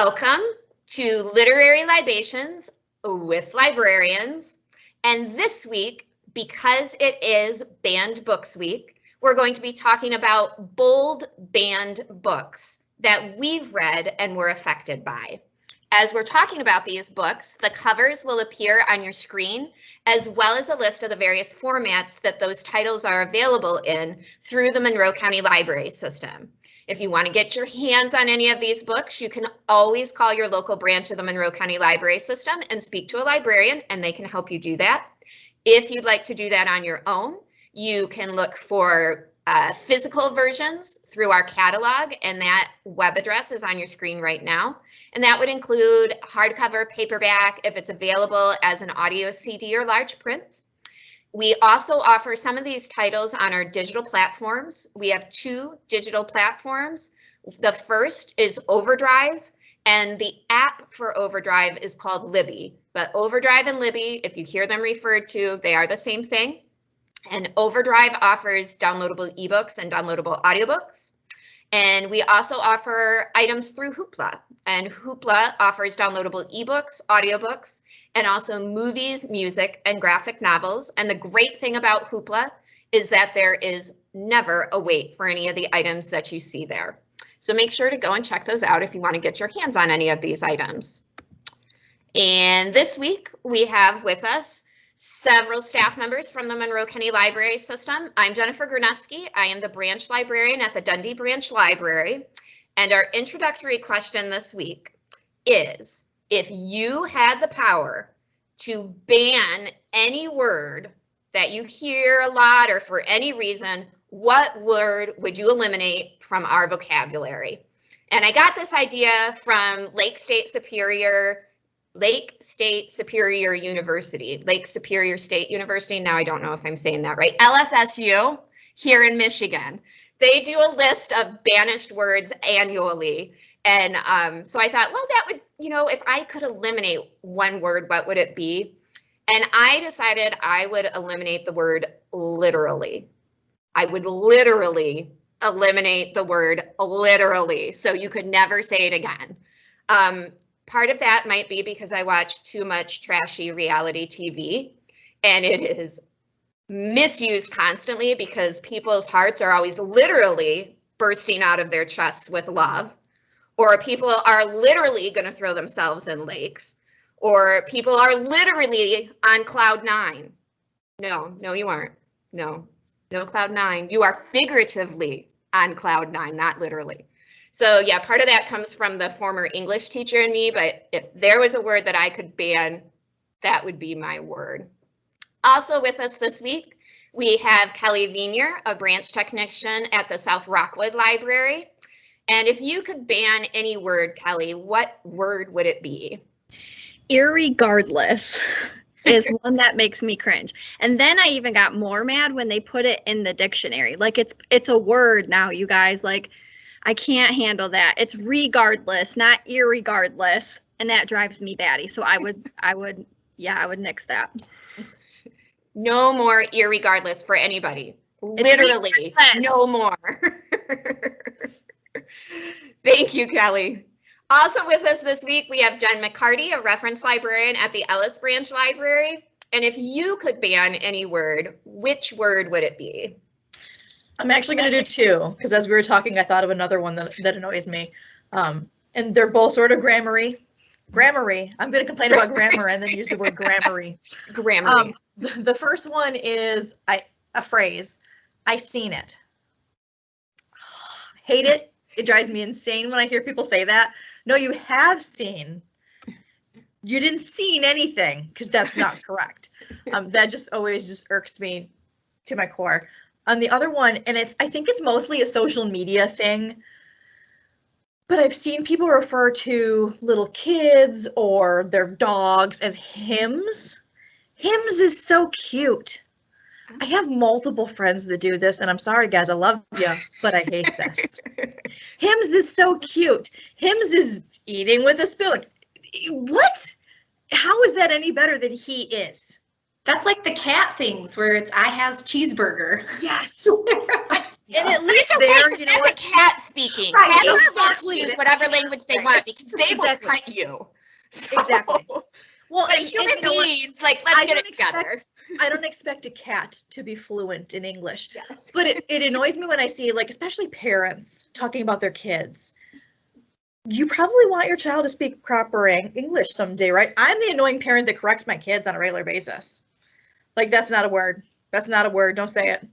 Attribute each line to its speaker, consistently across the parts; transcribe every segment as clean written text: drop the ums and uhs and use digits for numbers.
Speaker 1: Welcome to Literary Libations with Librarians. And this week, because it is Banned Books Week, we're going to be talking about bold banned books that we've read and were affected by. As we're talking about these books, the covers will appear on your screen, as well as a list of the various formats that those titles are available in through the Monroe County Library System. If you want to get your hands on any of these books, you can always call your local branch of the Monroe County Library System and speak to a librarian, and they can help you do that. If you'd like to do that on your own, you can look for physical versions through our catalog, and that web address is on your screen right now. And that would include hardcover, paperback, if it's available as an audio CD or large print. We also offer some of these titles on our digital platforms. We have 2 digital platforms. The first is Overdrive, and the app for Overdrive is called Libby. But Overdrive and Libby, if you hear them referred to, they are the same thing. And Overdrive offers downloadable ebooks and downloadable audiobooks. And we also offer items through Hoopla. And Hoopla offers downloadable ebooks, audiobooks, and also movies, music, and graphic novels. And the great thing about Hoopla is that there is never a wait for any of the items that you see there. So make sure to go and check those out if you want to get your hands on any of these items. And this week we have with us several staff members from the Monroe County Library System. I'm Jennifer Graneski. I am the branch librarian at the Dundee Branch Library. And our introductory question this week is, if you had the power to ban any word that you hear a lot or for any reason, what word would you eliminate from our vocabulary? And I got this idea from Lake Superior State University. Now I don't know if I'm saying that right. LSSU here in Michigan. They do a list of banished words annually. And so I thought, well, that would, if I could eliminate one word, what would it be? And I decided I would eliminate the word literally. I would literally eliminate the word literally, so you could never say it again. Part of that might be because I watch too much trashy reality TV, and it is misused constantly because people's hearts are always literally bursting out of their chests with love, or people are literally going to throw themselves in lakes, or people are literally on cloud 9. No, you aren't. No cloud 9. You are figuratively on cloud 9, not literally. So yeah, part of that comes from the former English teacher in me, but if there was a word that I could ban, that would be my word. Also with us this week, we have Kelly Venier, a branch technician at the South Rockwood Library. And if you could ban any word, Kelly, what word would it be?
Speaker 2: Irregardless is one that makes me cringe. And then I even got more mad when they put it in the dictionary. Like it's a word now, you guys. Like, I can't handle that. It's regardless, not irregardless, and that drives me batty. So I would nix that.
Speaker 1: No more irregardless for anybody. Literally, no more. Thank you, Kelly. Also with us this week, we have Jen McCarty, a reference librarian at the Ellis Branch Library. And if you could ban any word, which word would it be?
Speaker 3: I'm actually going to do 2, because as we were talking, I thought of another one that annoys me. And they're both sort of grammary. I'm going to complain about grammar and then use the word grammary.
Speaker 1: Grammary.
Speaker 3: The first one is a phrase. I seen it. Hate it. It drives me insane when I hear people say that. No, you have seen. You didn't seen anything, because that's not correct. That just always irks me to my core. The other one, and I think it's mostly a social media thing, but I've seen people refer to little kids or their dogs as hims. Hims is so cute. I have multiple friends that do this, and I'm sorry, guys, I love you, but I hate this. Hims is so cute. Hims is eating with a spoon. What? How is that any better than he is?
Speaker 4: That's like the cat things where it's I has cheeseburger.
Speaker 3: Yes. And at least there,
Speaker 1: that's a cat speaking. speaking.
Speaker 3: Right,
Speaker 1: Have your
Speaker 3: exactly.
Speaker 1: use whatever language they want because they
Speaker 3: Exactly.
Speaker 1: will cut you. So,
Speaker 3: Exactly. Well,
Speaker 1: but
Speaker 3: and
Speaker 1: human
Speaker 3: you know what?
Speaker 1: beings, like, let's
Speaker 3: I
Speaker 1: get
Speaker 3: don't
Speaker 1: it together.
Speaker 3: I don't expect a cat to be fluent in English,
Speaker 1: Yes.
Speaker 3: but it annoys me when I see, like, especially parents talking about their kids. You probably want your child to speak proper English someday, right? I'm the annoying parent that corrects my kids on a regular basis. Like, that's not a word. That's not a word. Don't say it.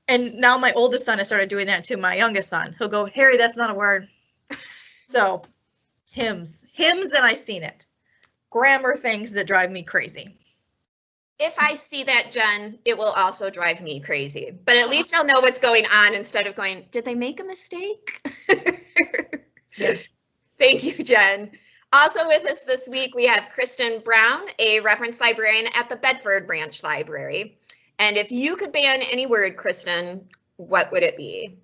Speaker 3: And now my oldest son has started doing that to my youngest son. He'll go, Harry, that's not a word. So, hymns, and I've seen it. Grammar things that drive me crazy.
Speaker 1: If I see that, Jen, it will also drive me crazy. But at least I'll know what's going on instead of going, did they make a mistake?
Speaker 3: Yeah.
Speaker 1: Thank you, Jen. Also with us this week, we have Kristen Brown, a reference librarian at the Bedford Branch Library. And if you could ban any word, Kristen, what would it be?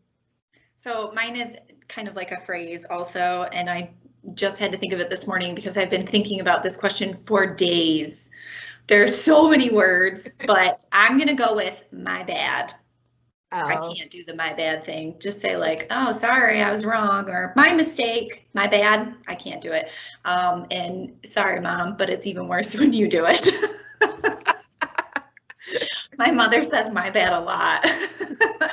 Speaker 4: So mine is kind of like a phrase also, and I just had to think of it this morning because I've been thinking about this question for days. There's so many words, but I'm gonna go with my bad. I can't do the my bad thing. Just say like, oh, sorry, I was wrong, or my mistake, my bad. I can't do it. And sorry, Mom, but it's even worse when you do it. My mother says my bad a lot.
Speaker 1: I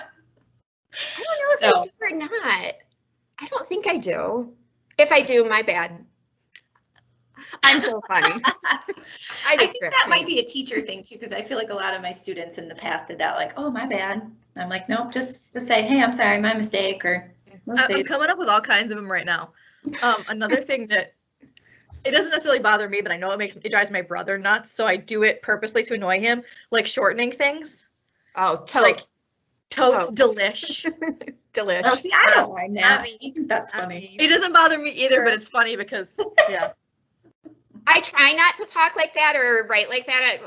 Speaker 1: don't know if I do or not. I don't think I do. If I do, my bad. I'm so funny.
Speaker 4: I think that might be a teacher thing too, because I feel like a lot of my students in the past did that, like, oh, my bad. And I'm like, nope, just say, hey, I'm sorry, my mistake, or
Speaker 3: I'm coming up with all kinds of them right now. Another thing that it doesn't necessarily bother me, but I know it drives my brother nuts, so I do it purposely to annoy him, like shortening things.
Speaker 1: Oh, totes.
Speaker 3: Like, totes, delish.
Speaker 1: Delish.
Speaker 4: Oh, see, I don't mind that. I think that's funny.
Speaker 3: It doesn't bother me either, but it's funny because, yeah.
Speaker 1: I try not to talk like that or write like that.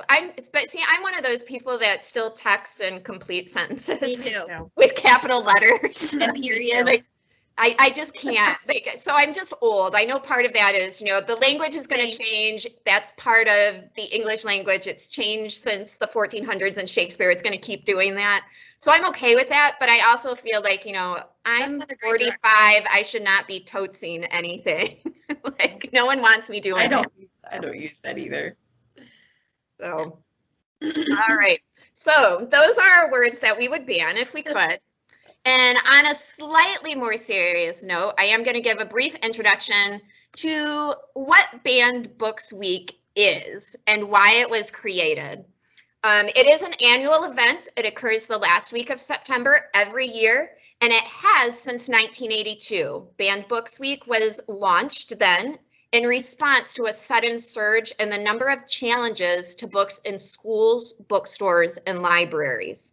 Speaker 1: But see, I'm one of those people that still texts in complete sentences with capital letters
Speaker 4: and periods.
Speaker 1: Like, I just can't. Like, so I'm just old. I know part of that is, the language is going to change. That's part of the English language. It's changed since the 1400s and Shakespeare. It's going to keep doing that. So I'm okay with that. But I also feel like, I'm 45. I should not be totesing anything. Like, no one wants me doing it.
Speaker 4: I don't use that either.
Speaker 1: So, all right. So those are our words that we would ban if we could. And on a slightly more serious note, I am going to give a brief introduction to what Banned Books Week is and why it was created. It is an annual event. It occurs the last week of September every year, and it has since 1982. Banned Books Week was launched then in response to a sudden surge in the number of challenges to books in schools, bookstores, and libraries.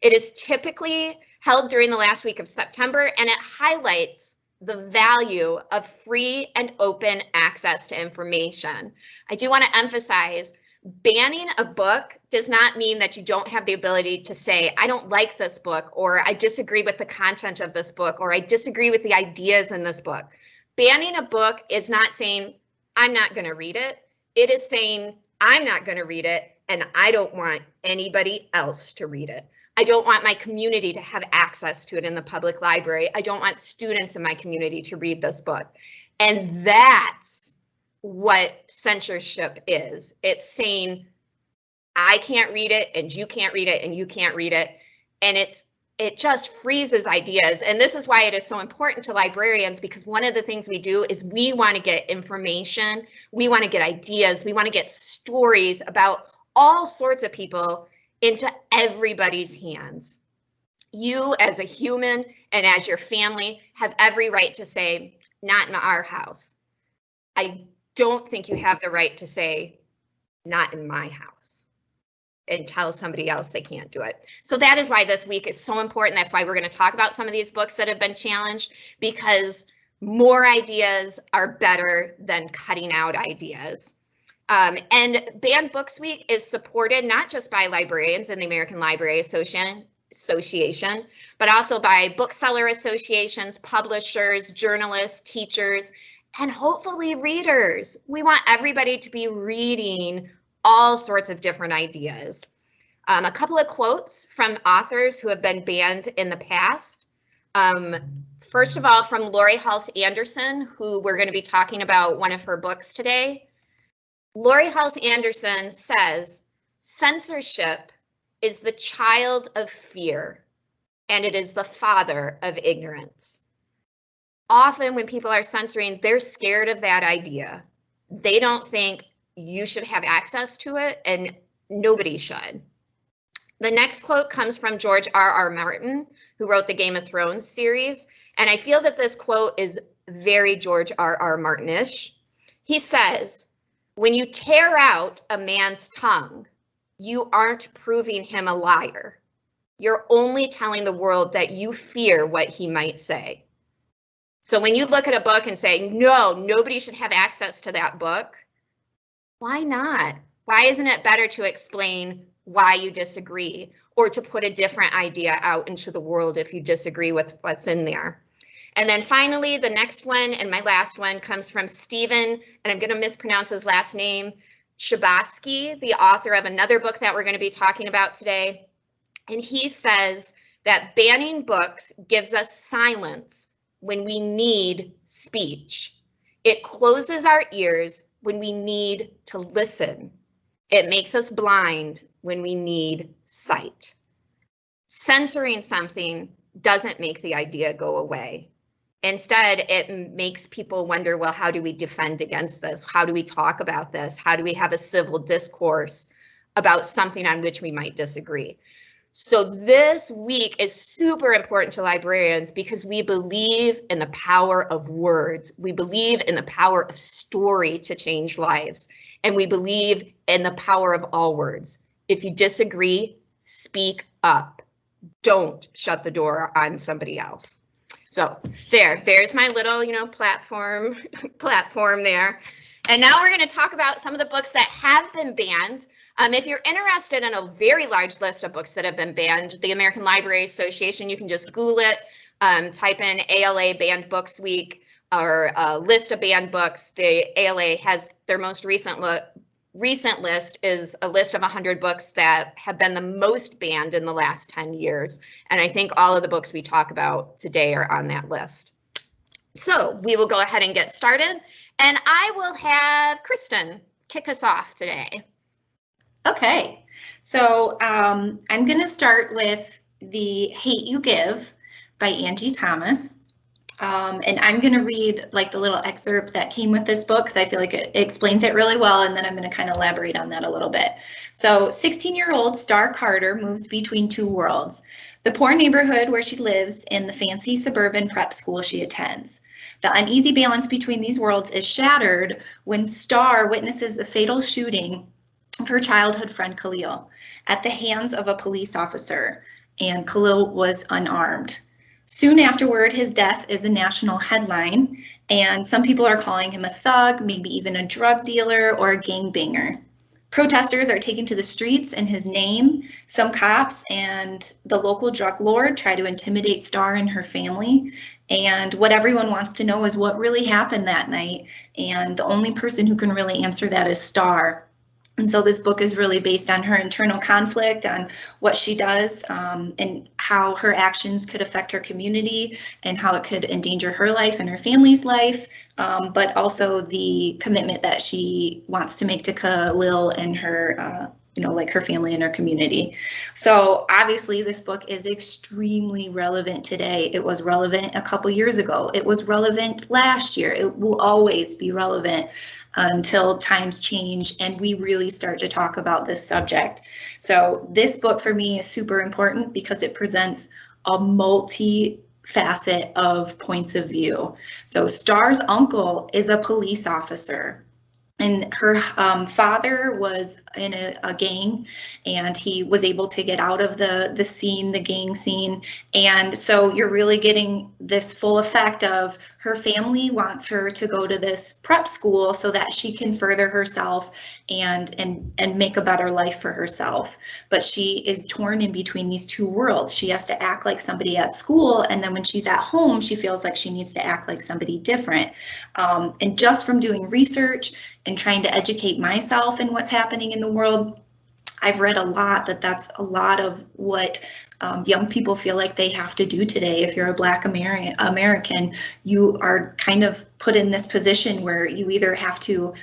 Speaker 1: It is typically held during the last week of September, and it highlights the value of free and open access to information. I do want to emphasize, banning a book does not mean that you don't have the ability to say, I don't like this book, or I disagree with the content of this book, or I disagree with the ideas in this book. Banning a book is not saying, I'm not going to read it. It is saying, I'm not going to read it, and I don't want anybody else to read it. I don't want my community to have access to it in the public library. I don't want students in my community to read this book. And that's what censorship is. It's saying, I can't read it, and you can't read it, and you can't read it. And it just freezes ideas. And this is why it is so important to librarians, because one of the things we do is we want to get information, we want to get ideas, we want to get stories about all sorts of people into everybody's hands. You as a human and as your family have every right to say, not in our house. I don't think you have the right to say, not in my house, and tell somebody else they can't do it. So that is why this week is so important. That's why we're going to talk about some of these books that have been challenged, because more ideas are better than cutting out ideas. And Banned Books Week is supported not just by librarians in the American Library Association, but also by bookseller associations, publishers, journalists, teachers, and hopefully readers. We want everybody to be reading all sorts of different ideas. A couple of quotes from authors who have been banned in the past. First of all, from Lori Halse Anderson, who we're going to be talking about one of her books today. Lori Halse Anderson says, censorship is the child of fear, and it is the father of ignorance. Often when people are censoring, they're scared of that idea. They don't think you should have access to it, and nobody should. The next quote comes from George R.R. Martin, who wrote the Game of Thrones series, and I feel that this quote is very George R.R. Martin-ish. He says, when you tear out a man's tongue, you aren't proving him a liar. You're only telling the world that you fear what he might say. So when you look at a book and say, no, nobody should have access to that book, why not? Why isn't it better to explain why you disagree, or to put a different idea out into the world if you disagree with what's in there? And then finally, the next one and my last one comes from Stephen, and I'm going to mispronounce his last name, Chbosky, the author of another book that we're going to be talking about today. And he says that banning books gives us silence when we need speech. It closes our ears when we need to listen. It makes us blind when we need sight. Censoring something doesn't make the idea go away. Instead, it makes people wonder, well, how do we defend against this? How do we talk about this? How do we have a civil discourse about something on which we might disagree? So this week is super important to librarians because we believe in the power of words. We believe in the power of story to change lives. And we believe in the power of all words. If you disagree, speak up. Don't shut the door on somebody else. So there's my little, platform there. And now we're going to talk about some of the books that have been banned. If you're interested in a very large list of books that have been banned, the American Library Association, you can just Google it, type in ALA Banned Books Week or list of banned books. The ALA has their most recent list is a list of 100 books that have been the most banned in the last 10 years. And I think all of the books we talk about today are on that list. So we will go ahead and get started. And I will have Kristen kick us off today.
Speaker 4: Okay, so I'm going to start with The Hate You Give by Angie Thomas. And I'm going to read like the little excerpt that came with this book because I feel like it explains it really well, and then I'm going to kind of elaborate on that a little bit. So 16-year-old Star Carter moves between two worlds, the poor neighborhood where she lives and the fancy suburban prep school she attends. The uneasy balance between these worlds is shattered when Star witnesses a fatal shooting of her childhood friend Khalil at the hands of a police officer, and Khalil was unarmed. Soon afterward, his death is a national headline, and some people are calling him a thug, maybe even a drug dealer or a gangbanger. Protesters are taken to the streets in his name. Some cops and the local drug lord try to intimidate Star and her family. And what everyone wants to know is what really happened that night. And the only person who can really answer that is Star. And so this book is really based on her internal conflict, on what she does, and how her actions could affect her community and how it could endanger her life and her family's life, but also the commitment that she wants to make to Khalil and her, like her family and her community. So obviously this book is extremely relevant today. It was relevant a couple years ago. It was relevant last year. It will always be relevant until times change and we really start to talk about this subject. So this book for me is super important because it presents a multi-facet of points of view. So Star's uncle is a police officer, and her father was in a gang, and he was able to get out of the scene, the gang scene. And so you're really getting this full effect of her family wants her to go to this prep school so that she can further herself and make a better life for herself. But she is torn in between these two worlds. She has to act like somebody at school, and then when she's at home, she feels like she needs to act like somebody different. And just from doing research and trying to educate myself in what's happening in the world, I've read a lot that's a lot of what young people feel like they have to do today. If you're a Black American, you are kind of put in this position where you either have to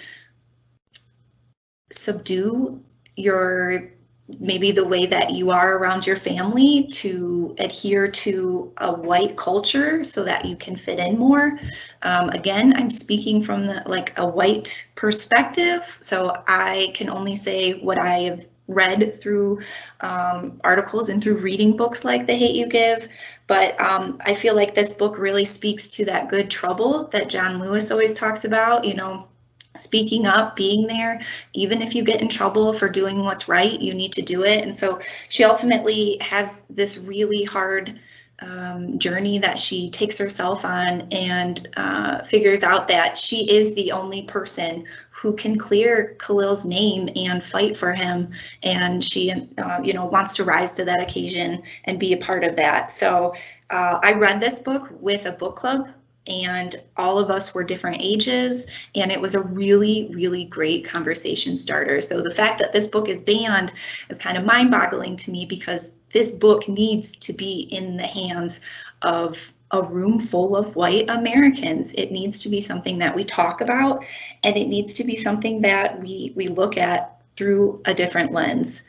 Speaker 4: subdue maybe the way that you are around your family to adhere to a white culture so that you can fit in more. Again, I'm speaking from a white perspective, so I can only say what I have read through articles and through reading books like The Hate U Give, but I feel like this book really speaks to that good trouble that John Lewis always talks about, speaking up, being there, even if you get in trouble for doing what's right, you need to do it. And so she ultimately has this really hard journey that she takes herself on, and figures out that she is the only person who can clear Khalil's name and fight for him. And she, wants to rise to that occasion and be a part of that. So I read this book with a book club, and all of us were different ages, and it was a really, really great conversation starter. So the fact that this book is banned is kind of mind-boggling to me, because this book needs to be in the hands of a room full of white Americans. It needs to be something that we talk about, and it needs to be something that we look at through a different lens.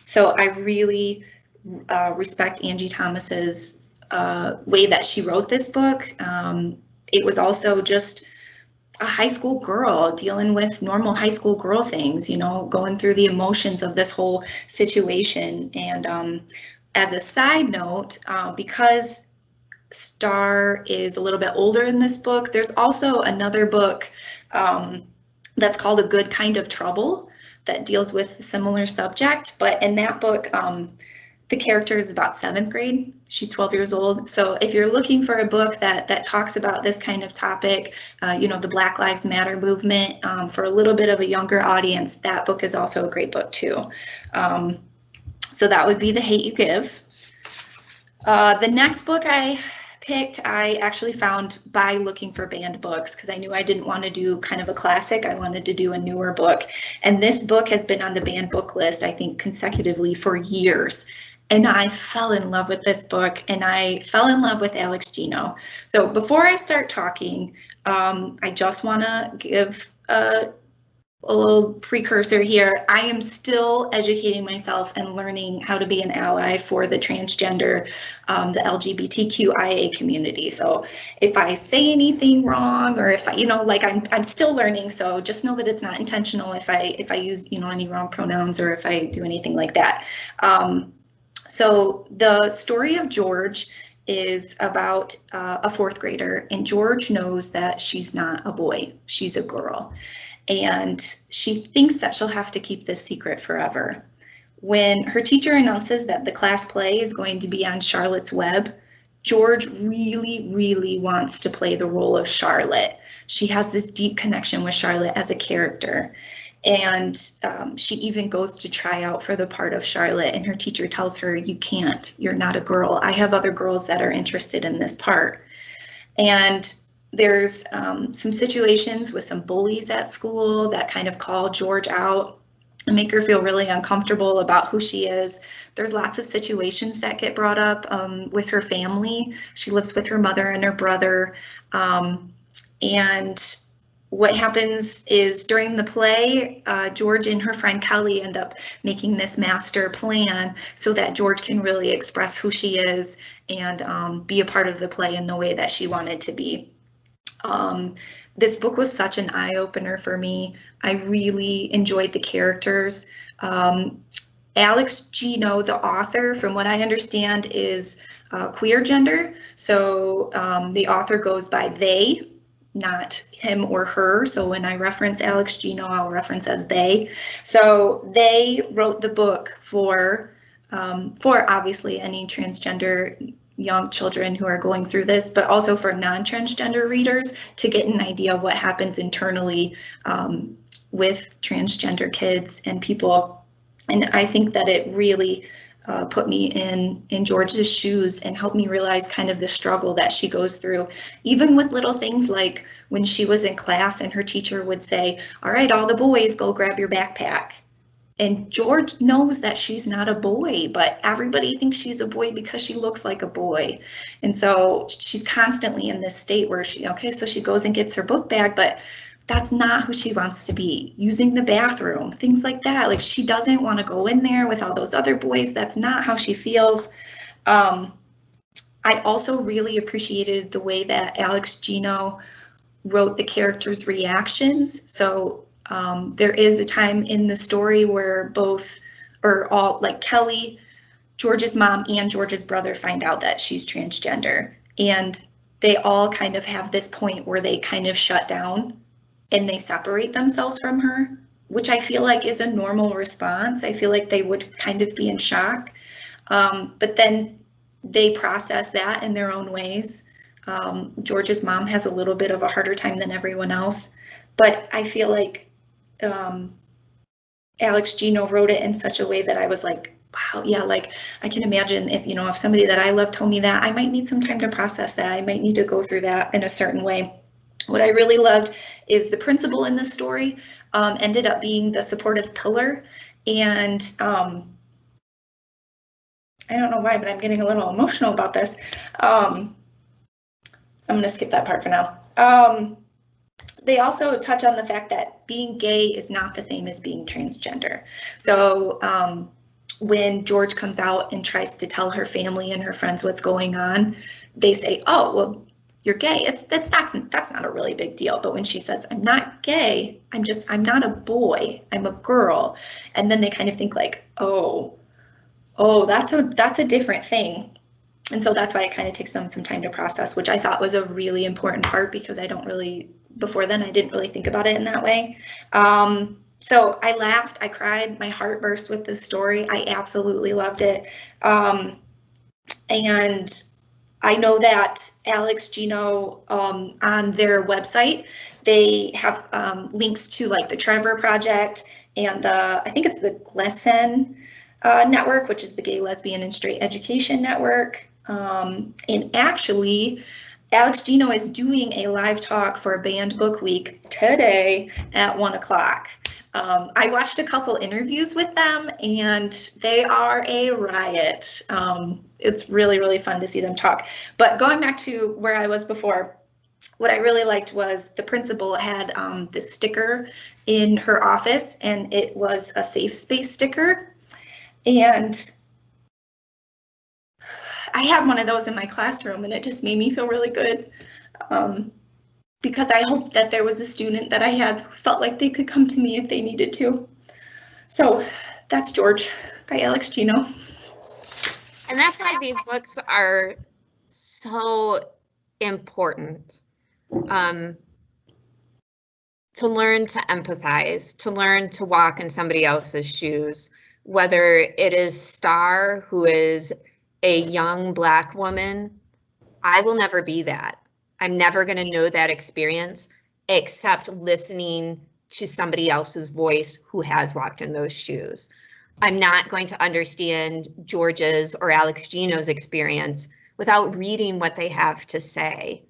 Speaker 4: So I really respect Angie Thomas's way that she wrote this book. It was also just a high school girl dealing with normal high school girl things, going through the emotions of this whole situation. And as a side note, because Star is a little bit older in this book, there's also another book that's called A Good Kind of Trouble that deals with a similar subject. But in that book, the character is about 7th grade. She's 12 years old. So if you're looking for a book that talks about this kind of topic, the Black Lives Matter movement, for a little bit of a younger audience, that book is also a great book too. So that would be The Hate U Give. The next book I picked, I actually found by looking for banned books, because I knew I didn't want to do kind of a classic. I wanted to do a newer book. And this book has been on the banned book list, I think, consecutively for years. And I fell in love with this book, and I fell in love with Alex Gino. So before I start talking, I just want to give a little precursor here. I am still educating myself and learning how to be an ally for the transgender, the LGBTQIA community. So if I say anything wrong, or if I'm still learning. So just know that it's not intentional if I use any wrong pronouns, or if I do anything like that. So the story of George is about a 4th grader, and George knows that she's not a boy, she's a girl. And she thinks that she'll have to keep this secret forever. When her teacher announces that the class play is going to be on Charlotte's Web, George really, really wants to play the role of Charlotte. She has this deep connection with Charlotte as a character. And she even goes to try out for the part of Charlotte, and her teacher tells her, "You can't, you're not a girl. I have other girls that are interested in this part." And there's some situations with some bullies at school that kind of call George out and make her feel really uncomfortable about who she is. There's lots of situations that get brought up with her family. She lives with her mother and her brother. And what happens is, during the play, George and her friend Kelly end up making this master plan so that George can really express who she is and be a part of the play in the way that she wanted to be. This book was such an eye-opener for me. I really enjoyed the characters. Alex Gino, the author, from what I understand, is queer gender. So the author goes by they, not him or her. So when I reference Alex Gino, I'll reference as they. So they wrote the book for obviously any transgender young children who are going through this, but also for non-transgender readers to get an idea of what happens internally with transgender kids and people. And I think that it really put me in George's shoes and helped me realize kind of the struggle that she goes through, even with little things like when she was in class and her teacher would say, "All right, all the boys, go grab your backpack." And George knows that she's not a boy, but everybody thinks she's a boy because she looks like a boy. And so she's constantly in this state where so she goes and gets her book bag, but that's not who she wants to be. Using the bathroom, things like that. Like, she doesn't want to go in there with all those other boys. That's not how she feels. I also really appreciated the way that Alex Gino wrote the characters' reactions. So there is a time in the story where all, like Kelly, George's mom, and George's brother find out that she's transgender. And they all kind of have this point where they kind of shut down and they separate themselves from her, which I feel like is a normal response. I feel like they would kind of be in shock. But then they process that in their own ways. George's mom has a little bit of a harder time than everyone else, but I feel like Alex Gino wrote it in such a way that I was like, wow, yeah, like I can imagine if somebody that I love told me that, I might need some time to process that. I might need to go through that in a certain way. What I really loved is the principal in this story ended up being the supportive pillar, and I don't know why, but I'm getting a little emotional about this. I'm going to skip that part for now. They also touch on the fact that being gay is not the same as being transgender. So when George comes out and tries to tell her family and her friends what's going on, they say, oh, well, you're gay. That's not a really big deal. But when she says, I'm not gay, I'm not a boy, I'm a girl. And then they kind of think like, oh, that's a different thing. And so that's why it kind of takes them some time to process, which I thought was a really important part, because before then, I didn't really think about it in that way. So I laughed, I cried, my heart burst with this story. I absolutely loved it. And I know that Alex Gino on their website, they have links to like the Trevor Project and I think it's the GLSEN network, which is the Gay, Lesbian, and Straight Education Network. And actually, Alex Gino is doing a live talk for Banned Book Week today at 1 o'clock. I watched a couple interviews with them and they are a riot. It's really, really fun to see them talk. But going back to where I was before, what I really liked was the principal had this sticker in her office, and it was a safe space sticker. And I had one of those in my classroom, and it just made me feel really good, because I hoped that there was a student that I had who felt like they could come to me if they needed to. So that's George by Alex Gino.
Speaker 1: And that's why these books are so important. To learn to empathize, to learn to walk in somebody else's shoes, whether it is Star, who is a young Black woman. I will never be that. I'm never going to know that experience except listening to somebody else's voice who has walked in those shoes. I'm not going to understand George's or Alex Gino's experience without reading what they have to say.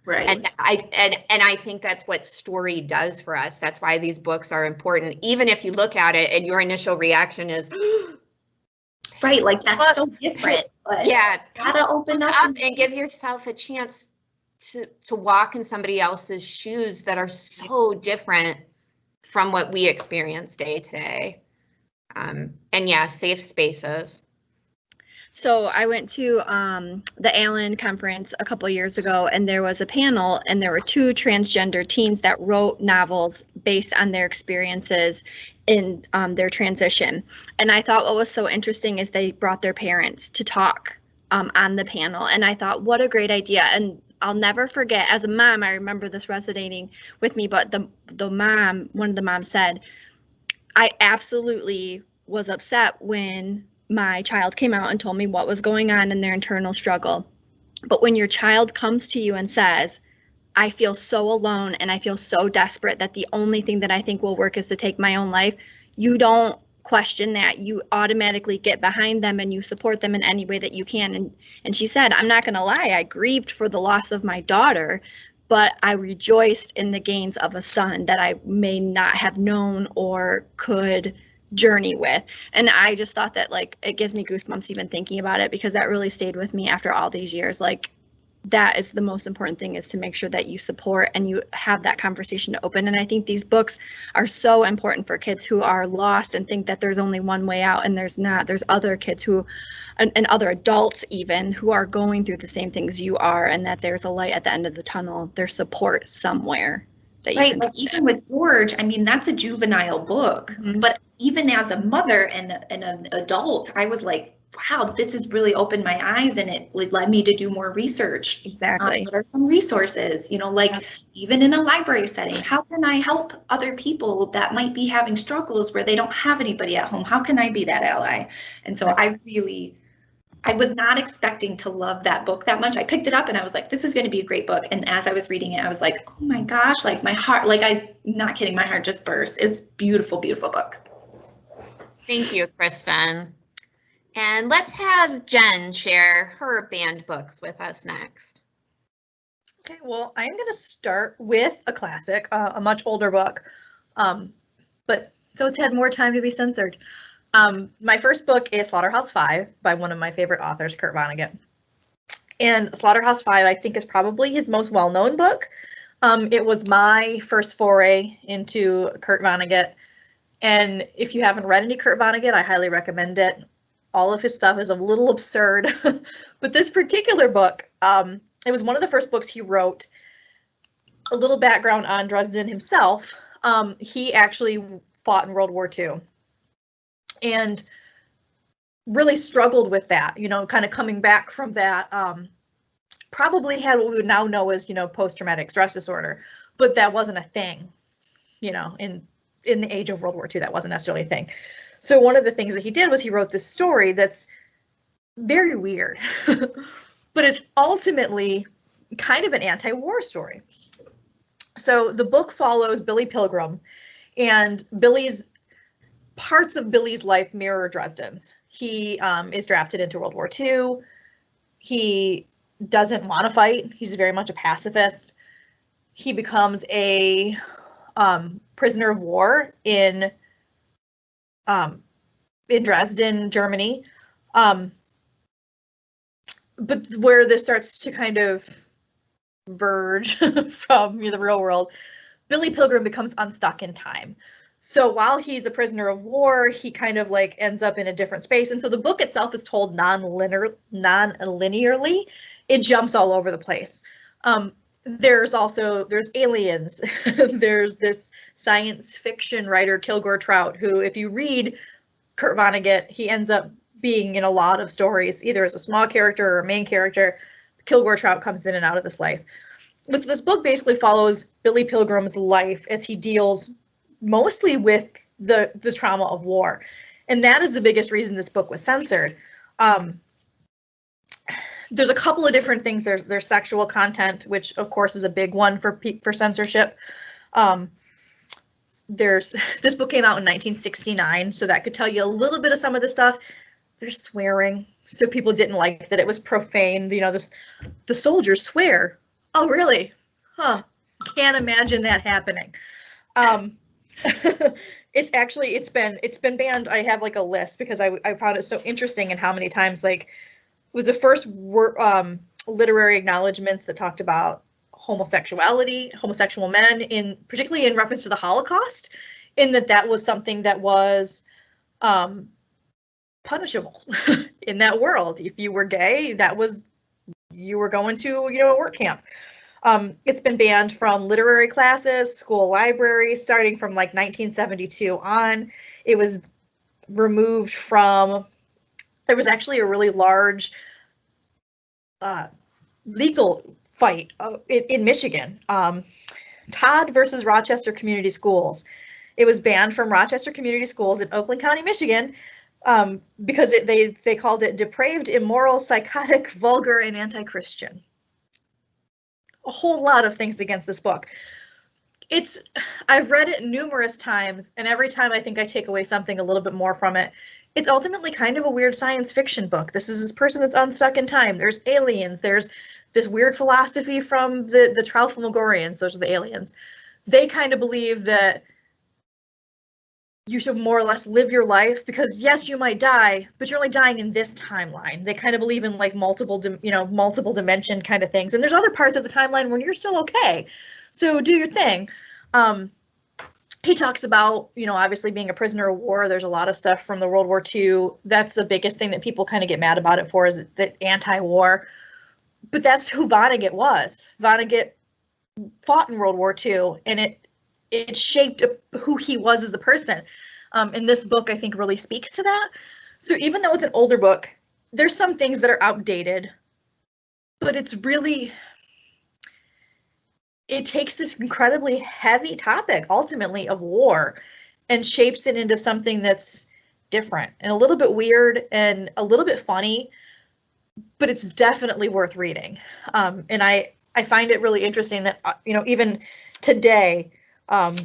Speaker 3: Right.
Speaker 1: And I think that's what story does for us. That's why these books are important. Even if you look at it and your initial reaction is,
Speaker 4: right, like that's so different. But
Speaker 1: yeah,
Speaker 4: gotta open up
Speaker 1: and give yourself a chance to walk in somebody else's shoes that are so different from what we experience day to day. And yeah, safe spaces.
Speaker 2: So I went to the Allen conference a couple years ago, and there was a panel, and there were 2 transgender teens that wrote novels based on their experiences in their transition. And I thought what was so interesting is they brought their parents to talk on the panel. And I thought, what a great idea. And I'll never forget, as a mom, I remember this resonating with me, but one of the moms said, I absolutely was upset when my child came out and told me what was going on in their internal struggle. But when your child comes to you and says, I feel so alone and I feel so desperate that the only thing that I think will work is to take my own life, you don't question that. You automatically get behind them and you support them in any way that you can. And she said, I'm not going to lie, I grieved for the loss of my daughter, but I rejoiced in the gains of a son that I may not have known or could journey with. And I just thought that, like, it gives me goosebumps even thinking about it, because that really stayed with me after all these years. Like, that is the most important thing, is to make sure that you support and you have that conversation open. And I think these books are so important for kids who are lost and think that there's only one way out, and there's not. There's other kids who, and other adults even, who are going through the same things you are, and that there's a light at the end of the tunnel. There's support somewhere that you
Speaker 4: Right,
Speaker 2: can
Speaker 4: like even with George, I mean, that's a juvenile book,
Speaker 2: Mhm.
Speaker 4: but even as a mother and an adult, I was like, wow, this has really opened my eyes, and it led me to do more research.
Speaker 2: Exactly.
Speaker 4: What are some resources, you know, like even in a library setting, how can I help other people that might be having struggles where they don't have anybody at home? How can I be that ally? And so I was not expecting to love that book that much. I picked it up and I was like, this is going to be a great book. And as I was reading it, I was like, oh my gosh, like my heart, like I'm not kidding, my heart just burst. It's beautiful, beautiful book.
Speaker 1: Thank you, Kristen. And let's have Jen share her banned books with us next.
Speaker 3: Okay, well, I'm going to start with a classic, a much older book, but so it's had more time to be censored. My first book is Slaughterhouse-Five by one of my favorite authors, Kurt Vonnegut. And Slaughterhouse-Five, I think, is probably his most well-known book. It was my first foray into Kurt Vonnegut. And if you haven't read any Kurt Vonnegut, I highly recommend it. All of his stuff is a little absurd, but this particular book, it was one of the first books he wrote. A little background on Dresden himself. He actually fought in World War II. And really struggled with that, you know, kind of coming back from that, probably had what we would now know as, you know, post-traumatic stress disorder, but that wasn't a thing, you know, in the age of World War II, that wasn't necessarily a thing. So one of the things that he did was he wrote this story that's very weird, but it's ultimately kind of an anti-war story. So the book follows Billy Pilgrim, and parts of Billy's life mirror Dresden's. He is drafted into World War II. He doesn't want to fight. He's very much a pacifist. He becomes a prisoner of war in Dresden, Germany. But where this starts to kind of verge from the real world, Billy Pilgrim becomes unstuck in time. So while he's a prisoner of war, he kind of like ends up in a different space. And so the book itself is told non-linearly. It jumps all over the place. There's aliens. There's this science fiction writer, Kilgore Trout, who, if you read Kurt Vonnegut, he ends up being in a lot of stories, either as a small character or a main character. Kilgore Trout comes in and out of this life. So this book basically follows Billy Pilgrim's life as he deals mostly with the trauma of war. And that is the biggest reason this book was censored. There's a couple of different things. There's sexual content, which of course is a big one for censorship. This book came out in 1969, so that could tell you a little bit of some of the stuff. There's swearing, so people didn't like that it was profane. You know, the soldiers swear. Oh, really? Huh. Can't imagine that happening. It's been banned. I have like a list because I found it so interesting and how many times, like, it was the first literary acknowledgments that talked about homosexual men, particularly in reference to the Holocaust, in that was something that was punishable in that world. If you were gay, you were going to, a work camp. It's been banned from literary classes, school libraries, starting from like 1972 on. It was removed from, there was actually a really large legal fight in Michigan. Todd versus Rochester Community Schools. It was banned from Rochester Community Schools in Oakland County, Michigan, because they called it depraved, immoral, psychotic, vulgar, and anti-Christian. A whole lot of things against this book. I've read it numerous times, and every time I think I take away something a little bit more from it. It's ultimately kind of a weird science fiction book. This is this person that's unstuck in time. There's aliens. There's this weird philosophy from the Tralfamadorians, those are the aliens. They kind of believe that you should more or less live your life, because yes, you might die, but you're only dying in this timeline. They kind of believe in like multiple dimension kind of things. And there's other parts of the timeline when you're still okay. So do your thing. He talks about, obviously being a prisoner of war. There's a lot of stuff from the World War II. That's the biggest thing that people kind of get mad about it for, is that anti-war. But that's who Vonnegut was. Vonnegut fought in World War II, and it shaped who he was as a person. And this book, I think, really speaks to that. So even though it's an older book, there's some things that are outdated, but it takes this incredibly heavy topic, ultimately, of war, and shapes it into something that's different and a little bit weird and a little bit funny, but it's definitely worth reading. And I find it really interesting that, even today,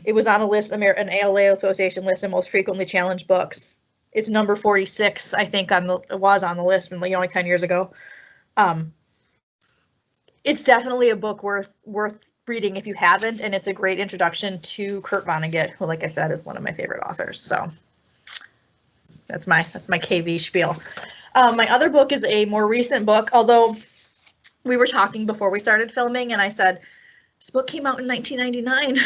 Speaker 3: it was on a list, an ALA Association list of most frequently challenged books. It's number 46, I think, it was on the list, like 10 years ago. It's definitely a book worth reading if you haven't, and it's a great introduction to Kurt Vonnegut, who, like I said, is one of my favorite authors. So that's my KV spiel. My other book is a more recent book, although we were talking before we started filming, and I said, this book came out in 1999.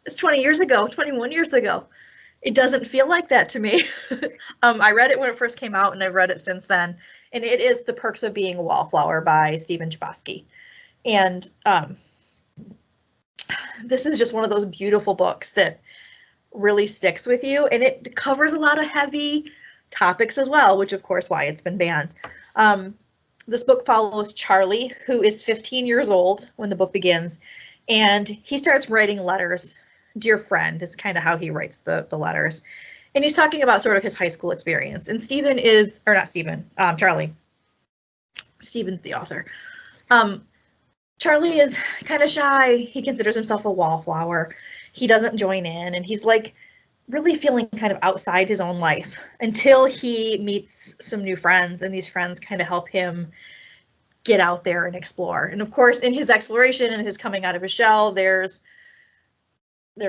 Speaker 3: It's 20 years ago, 21 years ago. It doesn't feel like that to me. I read it when it first came out, and I've read it since then. And it is The Perks of Being a Wallflower by Stephen Chbosky. And this is just one of those beautiful books that really sticks with you. And it covers a lot of heavy topics as well, which of course why it's been banned. This book follows Charlie, who is 15 years old when the book begins, and he starts writing letters. Dear friend is kind of how he writes the letters. And he's talking about sort of his high school experience. And Charlie. Stephen's the author. Charlie is kind of shy. He considers himself a wallflower. He doesn't join in, and he's like really feeling kind of outside his own life until he meets some new friends, and these friends kind of help him get out there and explore. And of course, in his exploration and his coming out of his shell, there's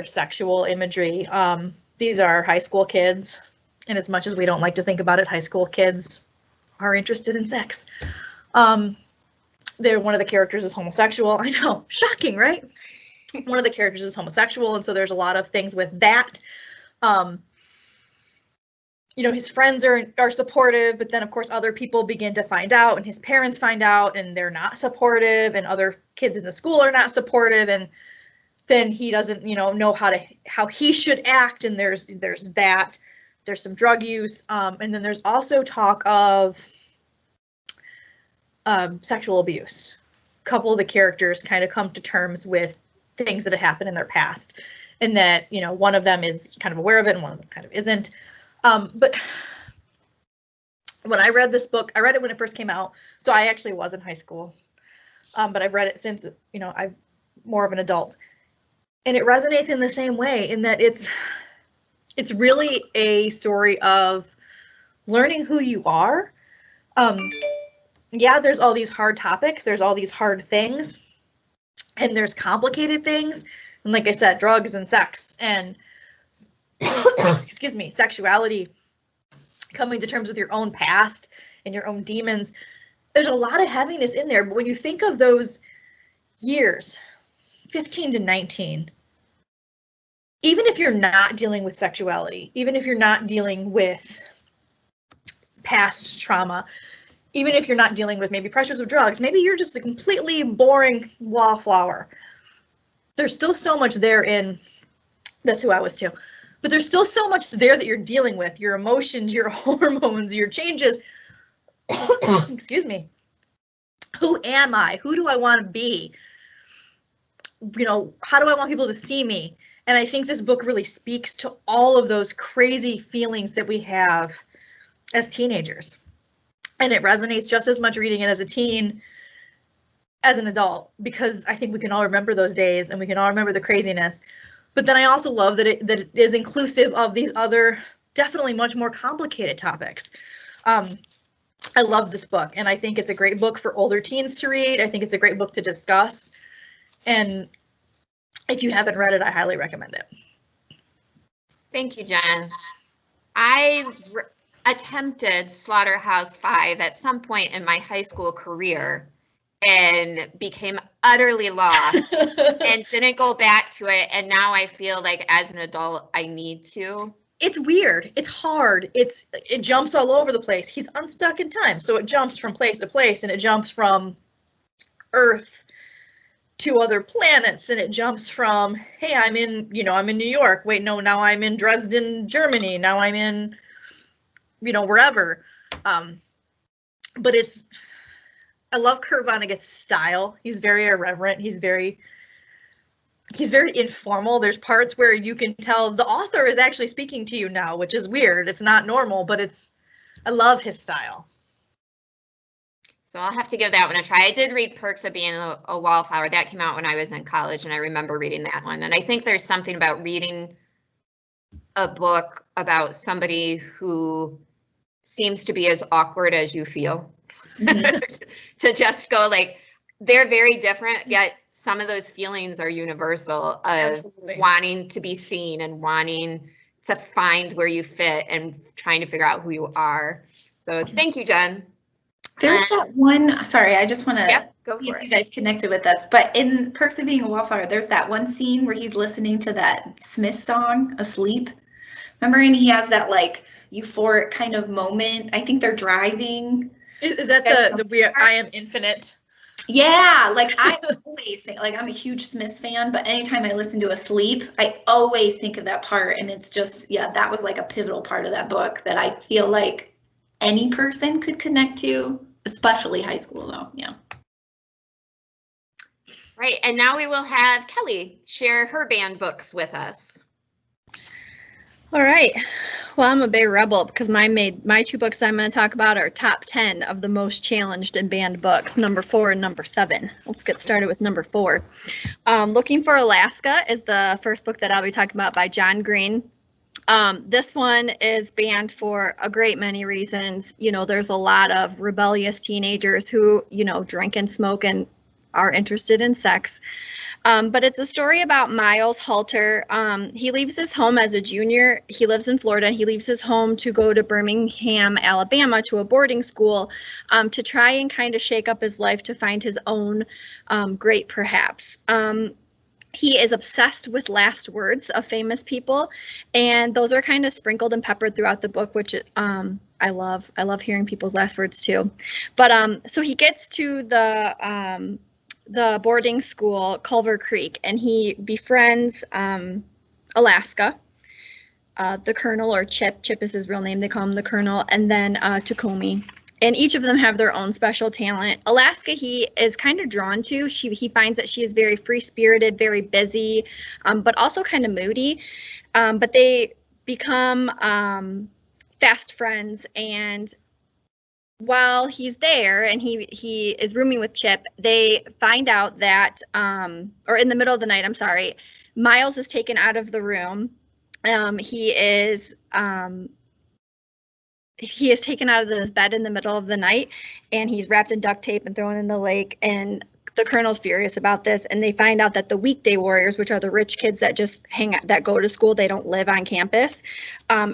Speaker 3: sexual imagery. These are high school kids, and as much as we don't like to think about it, high school kids are interested in sex. One of the characters is homosexual. I know, shocking, right? One of the characters is homosexual, and so there's a lot of things with that. His friends are supportive, but then of course other people begin to find out, and his parents find out, and they're not supportive, and other kids in the school are not supportive, and then he doesn't, know how he should act, and there's that. There's some drug use, and then there's also talk of sexual abuse. A couple of the characters kind of come to terms with things that have happened in their past, and that, one of them is kind of aware of it and one of them kind of isn't. But when I read this book, I read it when it first came out, so I actually was in high school, but I've read it since, I'm more of an adult, and it resonates in the same way, in that it's really a story of learning who you are. Yeah, there's all these hard topics, there's all these hard things, and there's complicated things, and like I said, drugs and sex and excuse me, sexuality, coming to terms with your own past and your own demons. There's a lot of heaviness in there, but when you think of those years, 15 to 19, even if you're not dealing with sexuality, even if you're not dealing with past trauma, even if you're not dealing with maybe pressures of drugs, maybe you're just a completely boring wallflower, there's still so much there that's who I was too. But there's still so much there that you're dealing with, your emotions, your hormones, your changes. Excuse me. Who am I? Who do I want to be? How do I want people to see me? And I think this book really speaks to all of those crazy feelings that we have as teenagers. And it resonates just as much reading it as a teen as an adult, because I think we can all remember those days and we can all remember the craziness. But then I also love that it is inclusive of these other, definitely much more complicated topics. I love this book, and I think it's a great book for older teens to read. I think it's a great book to discuss. And if you haven't read it, I highly recommend it.
Speaker 1: Thank you, Jen. I attempted Slaughterhouse-Five at some point in my high school career and became utterly lost and didn't go back to it. And now I feel like as an adult, I need to.
Speaker 3: It's weird. It's hard. It jumps all over the place. He's unstuck in time, so it jumps from place to place, and it jumps from Earth to other planets, and it jumps from, hey, I'm in New York. Wait, no, now I'm in Dresden, Germany. Now I'm in, wherever. But I love Kurt Vonnegut's style. He's very irreverent. He's very informal. There's parts where you can tell the author is actually speaking to you now, which is weird. It's not normal, but I love his style.
Speaker 1: So I'll have to give that one a try. I did read Perks of Being a Wallflower. That came out when I was in college, and I remember reading that one. And I think there's something about reading a book about somebody who seems to be as awkward as you feel. To just go like, they're very different, yet some of those feelings are universal of
Speaker 3: Absolutely.
Speaker 1: Wanting to be seen and wanting to find where you fit and trying to figure out who you are. So thank you, Jen.
Speaker 4: There's that one, sorry, I just want to
Speaker 1: Go
Speaker 4: see
Speaker 1: for
Speaker 4: if
Speaker 1: it.
Speaker 4: you guys connected with us, but in Perks of Being a Wallflower, there's that one scene where he's listening to that Smith song, Asleep. Remember, and he has that like euphoric kind of moment. I think they're driving.
Speaker 3: Is that the weird I Am Infinite?
Speaker 4: Yeah, like I always think, like I'm a huge Smiths fan, but anytime I listen to Asleep, I always think of that part, and it's just, yeah, that was like a pivotal part of that book that I feel like any person could connect to, especially high school though, yeah.
Speaker 1: Right, and now we will have Kelly share her banned books with us.
Speaker 2: All right. Well, I'm a big rebel because my two books I'm going to talk about are top 10 of the most challenged and banned books, number 4 and number 7. Let's get started with number 4. Looking for Alaska is the first book that I'll be talking about by John Green. This one is banned for a great many reasons. There's a lot of rebellious teenagers who, drink and smoke and are interested in sex. But it's a story about Miles Halter. He leaves his home as a junior. He lives in Florida. He leaves his home to go to Birmingham, Alabama, to a boarding school to try and kind of shake up his life to find his own great perhaps. He is obsessed with last words of famous people, and those are kind of sprinkled and peppered throughout the book, which I love. I love hearing people's last words too. But so he gets to the boarding school, Culver Creek, and he befriends Alaska, the Colonel, or Chip. Chip is his real name. They call him the Colonel, and then Takumi. And each of them have their own special talent. Alaska, he is kind of drawn to. He finds that she is very free-spirited, very busy, but also kind of moody. But they become fast friends, and while he's there and he is rooming with Chip, they find out that, or in the middle of the night, I'm sorry, Miles is taken out of the room. He is taken out of his bed in the middle of the night, and he's wrapped in duct tape and thrown in the lake. And the Colonel's furious about this, and they find out that the weekday warriors, which are the rich kids that just that go to school, they don't live on campus,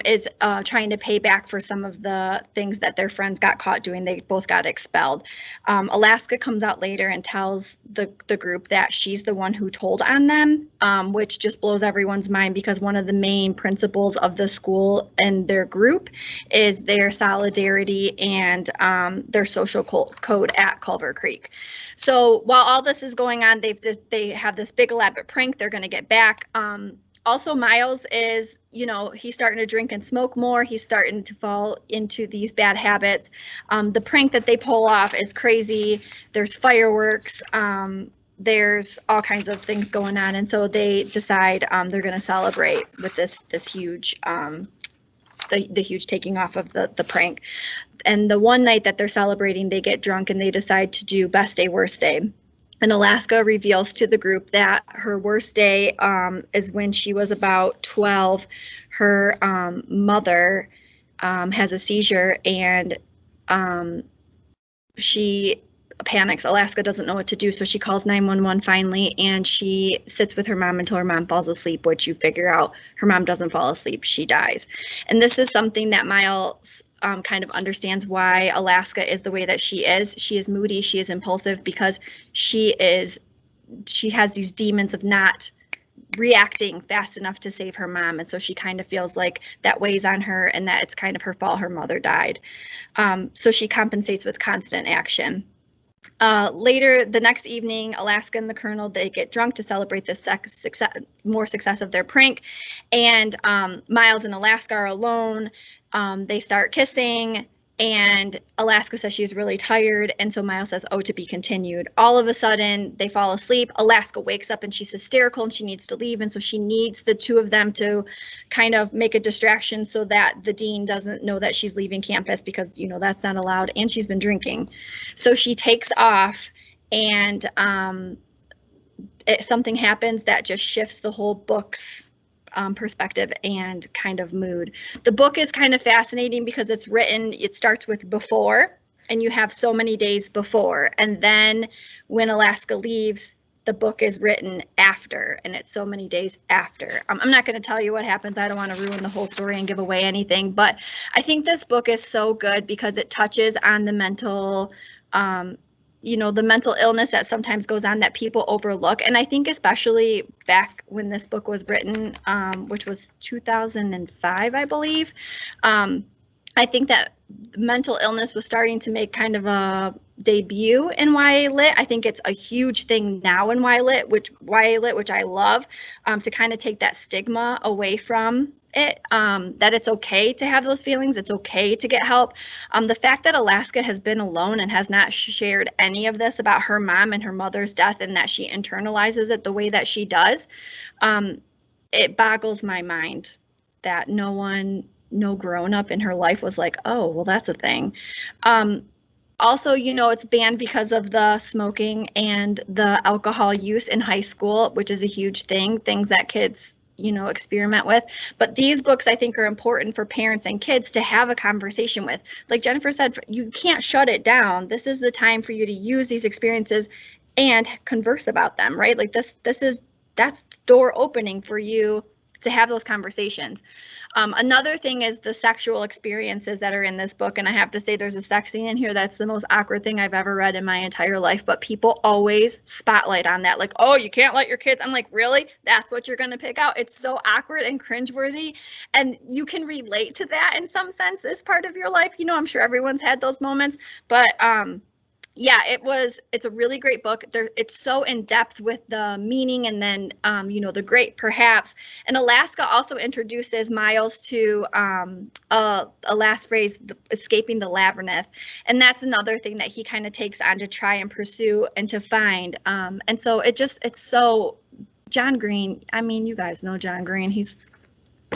Speaker 2: is trying to pay back for some of the things that their friends got caught doing. They both got expelled. Alaska comes out later and tells the group that she's the one who told on them, which just blows everyone's mind, because one of the main principles of the school and their group is their solidarity and their social code at Culver Creek. So while all this is going on, they have this big elaborate prank. They're going to get back. Also, Miles is, he's starting to drink and smoke more. He's starting to fall into these bad habits. The prank that they pull off is crazy. There's fireworks. There's all kinds of things going on. And so they decide they're going to celebrate with this huge, the huge taking off of the prank. And the one night that they're celebrating, they get drunk and they decide to do best day, worst day. And Alaska reveals to the group that her worst day is when she was about 12. Her mother has a seizure, and she panics. Alaska doesn't know what to do, so she calls 911 finally, and she sits with her mom until her mom falls asleep, which you figure out her mom doesn't fall asleep, she dies. And this is something that Miles kind of understands why Alaska is the way that she is. She is moody, she is impulsive, because she has these demons of not reacting fast enough to save her mom, and so she kind of feels like that weighs on her and that it's kind of her fault her mother died. So she compensates with constant action. Later the next evening, Alaska and the Colonel, they get drunk to celebrate the success of their prank, and Miles and Alaska are alone. They start kissing, and Alaska says she's really tired, and so Miles says, "Oh, to be continued." All of a sudden, they fall asleep. Alaska wakes up and she's hysterical and she needs to leave, and so she needs the two of them to kind of make a distraction so that the dean doesn't know that she's leaving campus, because, you know, that's not allowed, and she's been drinking. So she takes off, and something happens that just shifts the whole book's perspective and kind of mood. The book is kind of fascinating because it's written, it starts with before, and you have so many days before, and then when Alaska leaves, the book is written after, and it's so many days after. I'm not going to tell you what happens. I don't want to ruin the whole story and give away anything, but I think this book is so good because it touches on the mental the mental illness that sometimes goes on that people overlook. And I think especially back when this book was written, which was 2005, I believe, I think that mental illness was starting to make kind of a debut in YA Lit. I think it's a huge thing now in YA Lit, which I love, to kind of take that stigma away from it, that it's okay to have those feelings, it's okay to get help. The fact that Alaska has been alone and has not shared any of this about her mom and her mother's death, and that she internalizes it the way that she does, it boggles my mind that no grown-up in her life was like, oh, well, that's a thing. Also, it's banned because of the smoking and the alcohol use in high school, which is a huge thing, things that kids experiment with. But these books, I think, are important for parents and kids to have a conversation with. Like Jennifer said, you can't shut it down. This is the time for you to use these experiences and converse about them, right? Like that's door opening for you to have those conversations. Another thing is the sexual experiences that are in this book. And I have to say, there's a sex scene in here that's the most awkward thing I've ever read in my entire life. But people always spotlight on that. Like, oh, you can't let your kids. I'm like, really? That's what you're going to pick out? It's so awkward and cringeworthy. And you can relate to that in some sense as part of your life. I'm sure everyone's had those moments. But yeah, it's a really great book. It's so in depth with the meaning, and then, the great perhaps. And Alaska also introduces Miles to a last phrase, escaping the labyrinth. And that's another thing that he kind of takes on to try and pursue and to find. And so it's so, John Green, I mean, you guys know John Green. He's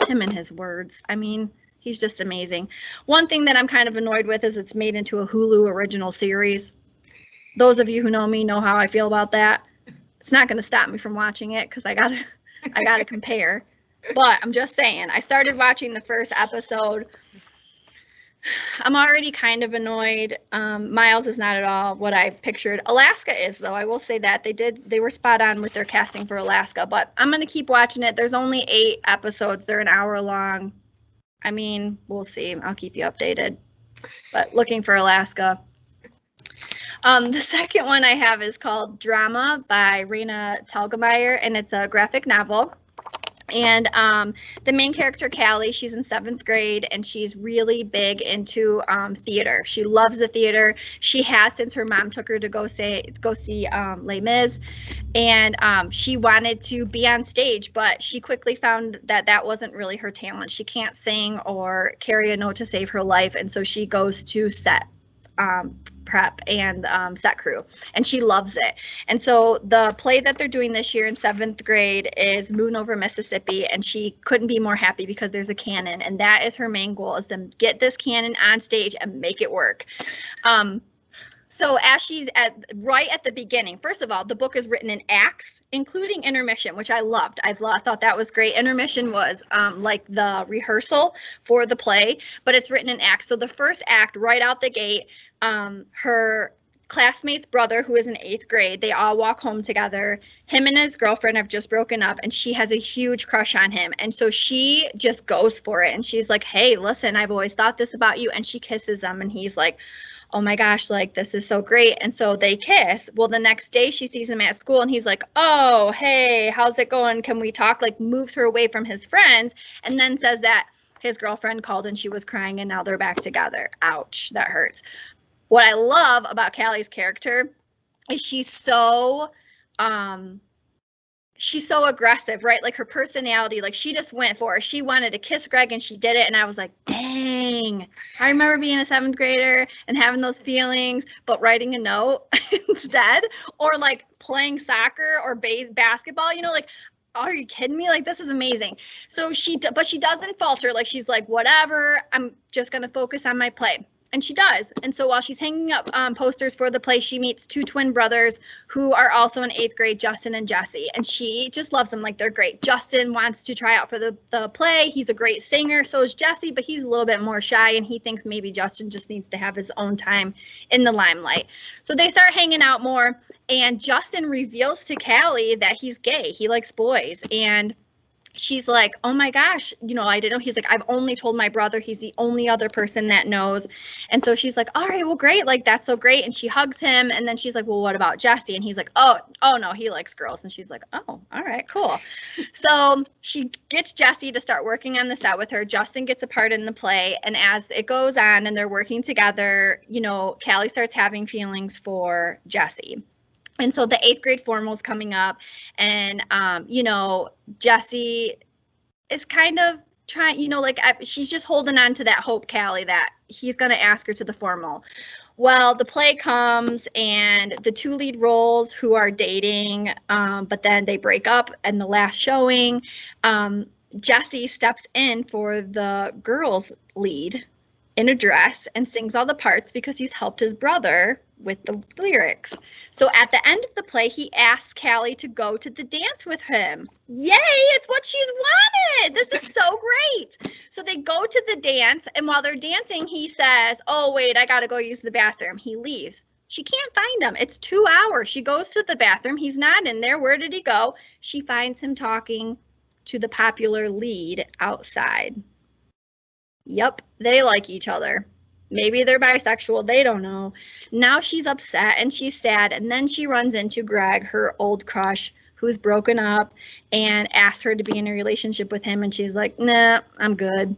Speaker 2: him and his words. I mean, he's just amazing. One thing that I'm kind of annoyed with is it's made into a Hulu original series. Those of you who know me know how I feel about that. It's not going to stop me from watching it because I gotta compare. But I'm just saying, I started watching the first episode. I'm already kind of annoyed. Miles is not at all what I pictured. Alaska is, though. I will say that they were spot on with their casting for Alaska. But I'm going to keep watching it. There's only 8 episodes. They're an hour long. I mean, we'll see. I'll keep you updated. But looking for Alaska. The second one I have is called Drama by Raina Telgemeier, and it's a graphic novel. And the main character, Callie, she's in 7th grade, and she's really big into theater. She loves the theater. She has since her mom took her to go see Les Mis, and she wanted to be on stage, but she quickly found that wasn't really her talent. She can't sing or carry a note to save her life, and so she goes to set prep and set crew, and she loves it. And so the play that they're doing this year in 7th grade is Moon Over Mississippi, and she couldn't be more happy because there's a cannon, and that is her main goal, is to get this cannon on stage and make it work. So as she's right at the beginning, first of all, the book is written in acts, including intermission, which I loved. I thought that was great. Intermission was like the rehearsal for the play, but it's written in acts. So the first act, right out the gate, her classmate's brother, who is in 8th grade. They all walk home together. Him and his girlfriend have just broken up, and she has a huge crush on him. And so she just goes for it. And she's like, hey, listen, I've always thought this about you. And she kisses him, and he's like, oh my gosh, like, this is so great. And so they kiss. Well, the next day she sees him at school, and he's like, oh, hey, how's it going? Can we talk? Like, moves her away from his friends, and then says that his girlfriend called and she was crying, and now they're back together. Ouch, that hurts. What I love about Callie's character is she's so aggressive, right? Like, her personality, like, she just went for it. She wanted to kiss Greg, and she did it. And I was like, dang, I remember being a 7th grader and having those feelings, but writing a note instead, or like playing soccer or basketball, you know, like, are you kidding me? Like, this is amazing. So but she doesn't falter. Like, she's like, whatever, I'm just going to focus on my play. And she does. And so while she's hanging up posters for the play, she meets 2 twin brothers who are also in 8th grade, Justin and Jesse. And she just loves them. Like, they're great. Justin wants to try out for the play. He's a great singer. So is Jesse, but he's a little bit more shy. And he thinks maybe Justin just needs to have his own time in the limelight. So they start hanging out more. And Justin reveals to Callie that he's gay. He likes boys. And she's like, oh my gosh, you know, I didn't know. He's like, I've only told my brother. He's the only other person that knows. And so she's like, all right, well, great. Like, that's so great. And she hugs him. And then she's like, well, what about Jesse? And he's like, oh no, he likes girls. And she's like, oh, all right, cool. So she gets Jesse to start working on the set with her. Justin gets a part in the play. And as it goes on and they're working together, you know, Callie starts having feelings for Jesse. And so the 8th grade formal's coming up, and, you know, Jesse is kind of trying, you know, like, she's just holding on to that hope, Callie, that he's going to ask her to the formal. Well, the play comes, and the 2 lead roles who are dating, but then they break up in the last showing. Jesse steps in for the girls' lead in a dress and sings all the parts because he's helped his brother with the lyrics. So at the end of the play, he asks Callie to go to the dance with him. Yay, it's what she's wanted. This is so great. So they go to the dance, and while they're dancing, he says, oh, wait, I got to go use the bathroom. He leaves. She can't find him. It's 2 hours. She goes to the bathroom. He's not in there. Where did he go? She finds him talking to the popular lead outside. Yep, they like each other. Maybe they're bisexual, they don't know. Now she's upset and she's sad, and then she runs into Greg, her old crush, who's broken up, and asks her to be in a relationship with him, and she's like, nah, I'm good.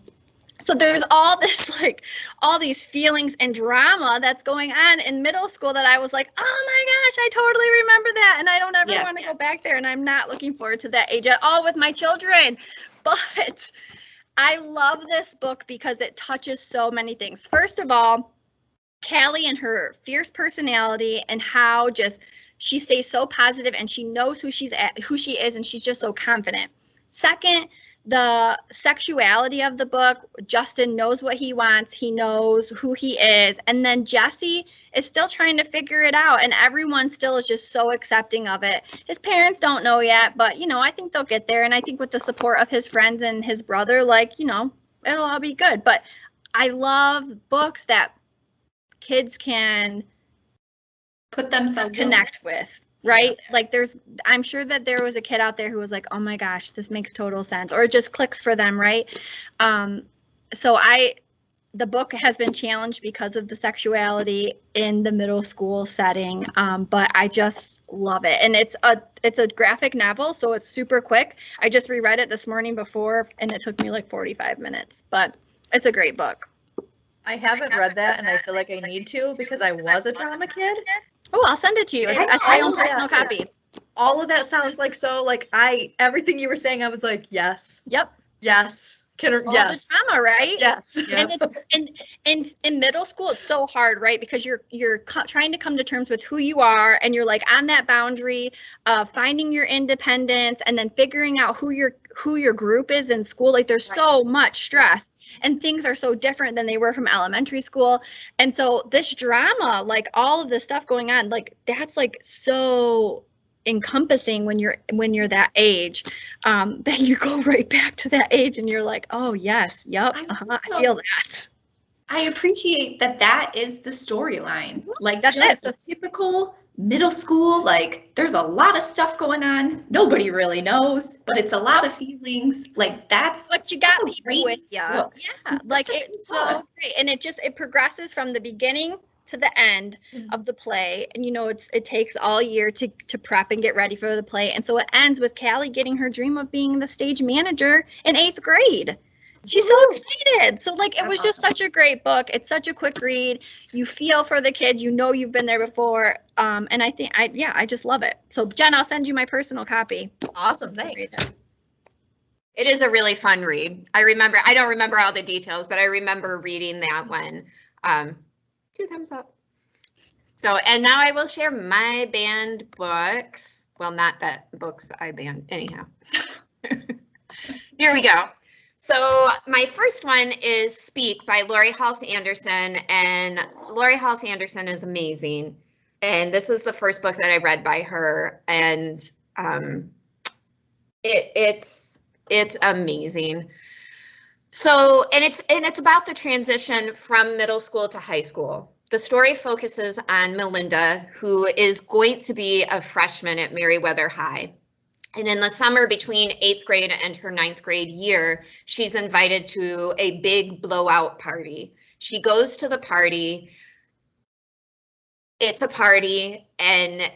Speaker 2: So there's all this, like, all these feelings and drama that's going on in middle school that I was like, oh my gosh, I totally remember that, and I don't ever want to go back there, and I'm not looking forward to that age at all with my children. But I love this book because it touches so many things. First of all, Callie and her fierce personality and how just she stays so positive and she knows who she is, and she's just so confident. Second, the sexuality of the book. Justin knows what he wants. He knows who he is. And then Jesse is still trying to figure it out, and everyone still is just so accepting of it. His parents don't know yet, but, you know, I think they'll get there. And I think with the support of his friends and his brother, like, you know, it'll all be good. But I love books that kids can
Speaker 4: put themselves
Speaker 2: connect with. Right? Yeah. Like, I'm sure that there was a kid out there who was like, oh my gosh, this makes total sense, or it just clicks for them, right? So the book has been challenged because of the sexuality in the middle school setting, but I just love it. And it's a graphic novel, so it's super quick. I just reread it this morning before, and it took me like 45 minutes, but it's a great book.
Speaker 3: I haven't read that, and I feel like I need to because I was a drama kid.
Speaker 2: Oh, I'll send it to you. It's my own personal copy.
Speaker 3: All of that sounds like so, like, everything you were saying, I was like, yes.
Speaker 2: Yep.
Speaker 3: Yes.
Speaker 2: Yes. The drama, right?
Speaker 3: Yes.
Speaker 2: Yeah. And in middle school, it's so hard, right? Because you're trying to come to terms with who you are, and you're like on that boundary of finding your independence, and then figuring out who your group is in school. Like, there's so much stress, and things are so different than they were from elementary school. And so this drama, like all of this stuff going on, like that's like so encompassing when you're that age, that you go right back to that age and you're like, oh yes, yep, I feel that.
Speaker 4: I appreciate that that is the storyline. Like
Speaker 2: That's
Speaker 4: just
Speaker 2: it.
Speaker 4: a typical middle school, like there's a lot of stuff going on. Nobody really knows, but it's a lot of feelings. Like that's
Speaker 2: But you got
Speaker 4: that's a
Speaker 2: people
Speaker 4: great
Speaker 2: with you.
Speaker 4: book.
Speaker 2: Yeah, like
Speaker 4: a great
Speaker 2: it's
Speaker 4: book.
Speaker 2: so great, and it progresses from the beginning to the end of the play, and it takes all year to prep and get ready for the play, and so it ends with Callie getting her dream of being the stage manager in 8th grade. She's so excited. So like it was just such a great book. It's such a quick read. You feel for the kids. You've been there before. And I think I just love it. So Jen, I'll send you my personal copy.
Speaker 3: Awesome, thanks.
Speaker 1: It is a really fun read. I don't remember all the details, but I remember reading that one. 2 thumbs up. So, and now I will share my banned books. Well, not that books I banned, anyhow. Here we go. So my first one is Speak by Lori Halse Anderson, and Lori Halse Anderson is amazing. And this is the first book that I read by her, and it's amazing. So, and it's about the transition from middle school to high school. The story focuses on Melinda, who is going to be a freshman at Meriwether High. And in the summer between 8th grade and her 9th grade year, she's invited to a big blowout party. She goes to the party. It's a party, and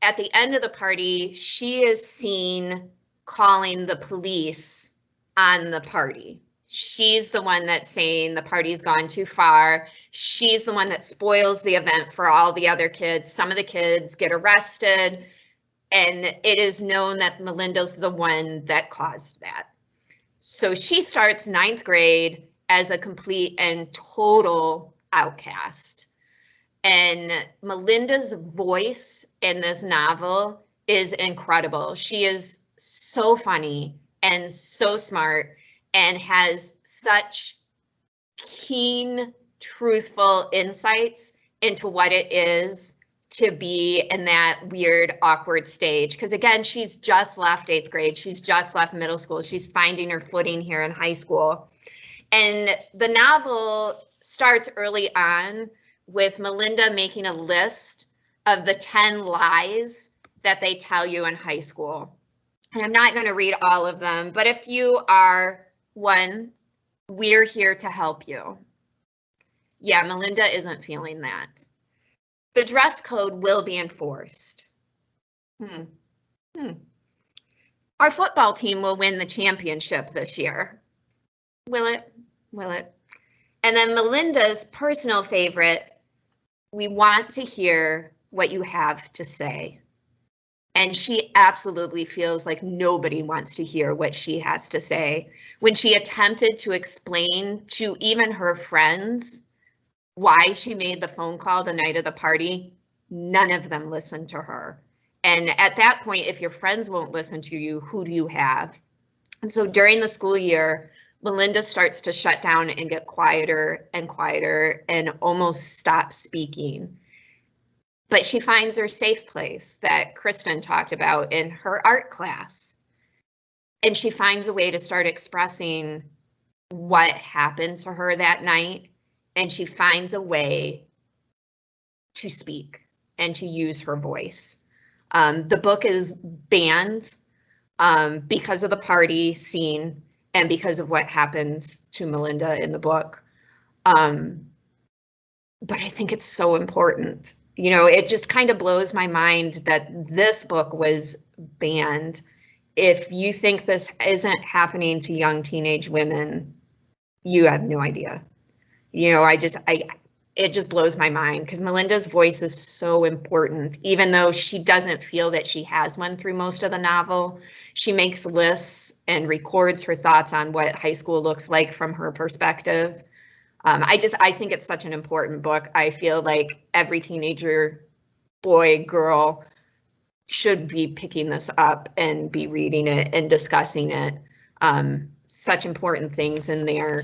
Speaker 1: at the end of the party, she is seen calling the police on the party. She's the one that's saying the party's gone too far. She's the one that spoils the event for all the other kids. Some of the kids get arrested. And it is known that Melinda's the one that caused that. So she starts 9th grade as a complete and total outcast. And Melinda's voice in this novel is incredible. She is so funny and so smart and has such keen, truthful insights into what it is to be in that weird, awkward stage. Because again, she's just left 8th grade. She's just left middle school. She's finding her footing here in high school. And the novel starts early on with Melinda making a list of the 10 lies that they tell you in high school. And I'm not going to read all of them, but if you are one, we're here to help you. Yeah, Melinda isn't feeling that. The dress code will be enforced. Our football team will win the championship this year. Will it? Will it? And then Melinda's personal favorite, we want to hear what you have to say. And she absolutely feels like nobody wants to hear what she has to say. When she attempted to explain to even her friends why she made the phone call the night of the party, none of them listened to her. And at that point, if your friends won't listen to you, who do you have? And so during the school year, Melinda starts to shut down and get quieter and almost stop speaking. But she finds her safe place that Kristen talked about in her art class. And she finds a way to start expressing what happened to her that night. And she finds a way to speak and to use her voice. The book is banned because of the party scene and because of what happens to Melinda in the book. But I think it's so important. You know, it just kind of blows my mind that this book was banned. If you think this isn't happening to young teenage women, you have no idea. You know, it just blows my mind because Melinda's voice is so important. Even though she doesn't feel that she has one through most of the novel, she makes lists and records her thoughts on what high school looks like from her perspective. I think it's such an important book. I feel like every teenager, boy, girl, should be picking this up and be reading it and discussing it. Such important things in there.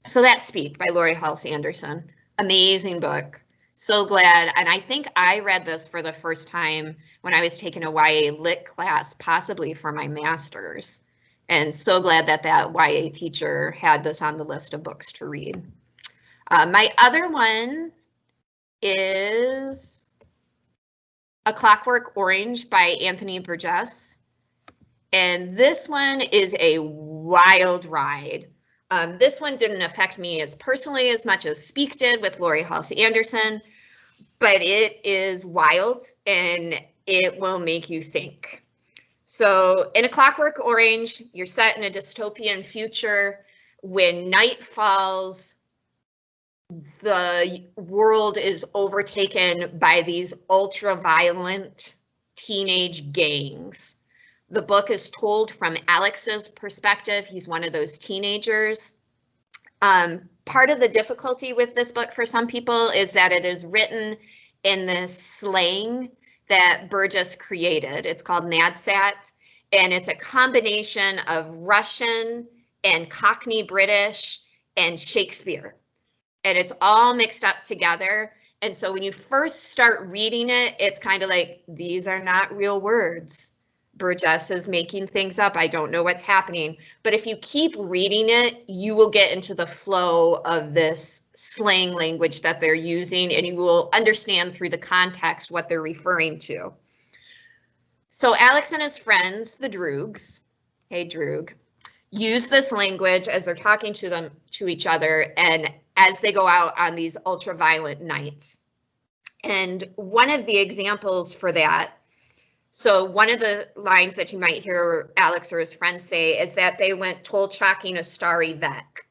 Speaker 1: So that's Speak by Lori Halse Anderson. Amazing book. So glad. And I think I read this for the first time when I was taking a YA lit class, possibly for my master's. And so glad that that YA teacher had this on the list of books to read. My other one is A Clockwork Orange by Anthony Burgess. And this one is a wild ride. This one didn't affect me as personally as much as Speak did with Laurie Halse Anderson, but it is wild and it will make you think. So in A Clockwork Orange, you're set in a dystopian future. When night falls, the world is overtaken by these ultra-violent teenage gangs. The book is told from Alex's perspective. He's one of those teenagers. Part of the difficulty with this book for some people is that it is written in this slang that Burgess created. It's called NADSAT, and it's a combination of Russian and Cockney British and Shakespeare. And it's all mixed up together. And so when you first start reading it, it's kind of like, these are not real words. Burgess is making things up. I don't know what's happening. But if you keep reading it, you will get into the flow of this slang language that they're using, and you will understand through the context what they're referring to. So Alex and his friends, the Droogs, hey Droog, use this language as they're talking to each other and as they go out on these ultra-violent nights. And one of the examples for that, so one of the lines that you might hear Alex or his friends say is that they went toll-chalking a starry Vec.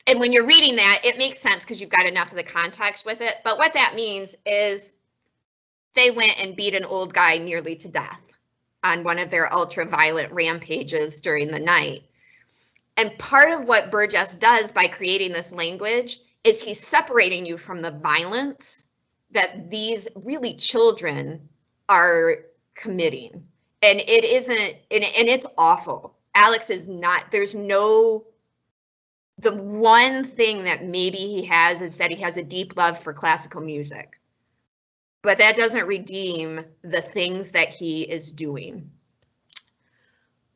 Speaker 1: And when you're reading that, it makes sense because you've got enough of the context with it. But what that means is they went and beat an old guy nearly to death on one of their ultra-violent rampages during the night. And part of what Burgess does by creating this language is he's separating you from the violence that these really children are committing. And it isn't, and it's awful. Alex is not, there's no, the one thing that maybe he has is that he has a deep love for classical music. But that doesn't redeem the things that he is doing.